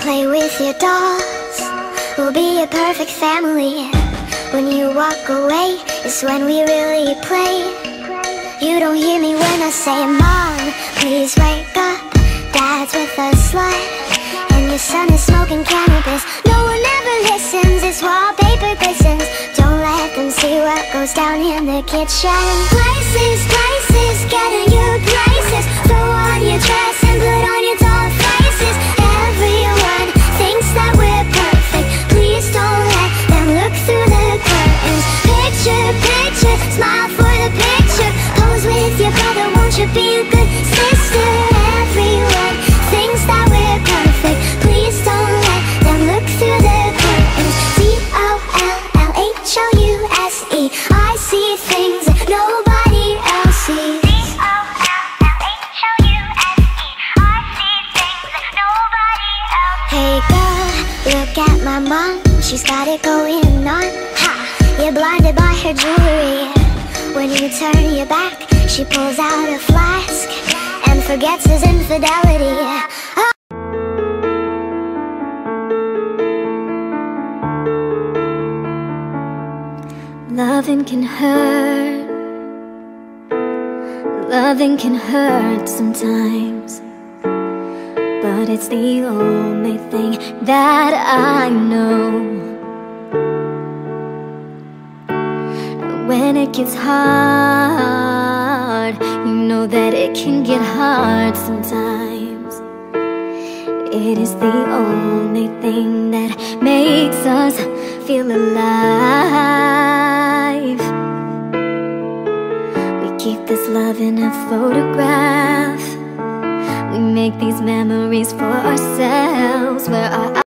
play with your dolls. We'll be a perfect family. When you walk away is when we really play. You don't hear me when I say, Mom, please wake up. Dad's with a slut, and your son is smoking cannabis. No one ever listens, this wallpaper glistens. Don't let them see what goes down in the kitchen. Places, places, getting you places. Throw on your dress and put on your doll faces. Everyone thinks that we're perfect. Please don't let them look through the curtains. Picture, picture, smile for the picture. Pose with your brother, won't you be a good sister? Everyone thinks that we're perfect. Please don't let them look through the curtains. D-O-L-L-H-O-U-S-E. I see things that nobody else sees. Hey girl, look at my mom. She's got it going on. Ha! You're blinded by her jewelry. When you turn your back, she pulls out a flask and forgets his infidelity. Oh. Loving can hurt. Loving can hurt sometimes, but it's the only thing that I know. When it gets hard, you know that it can get hard sometimes. It is the only thing that makes us feel alive. We keep this love in a photograph. We make these memories for ourselves, where our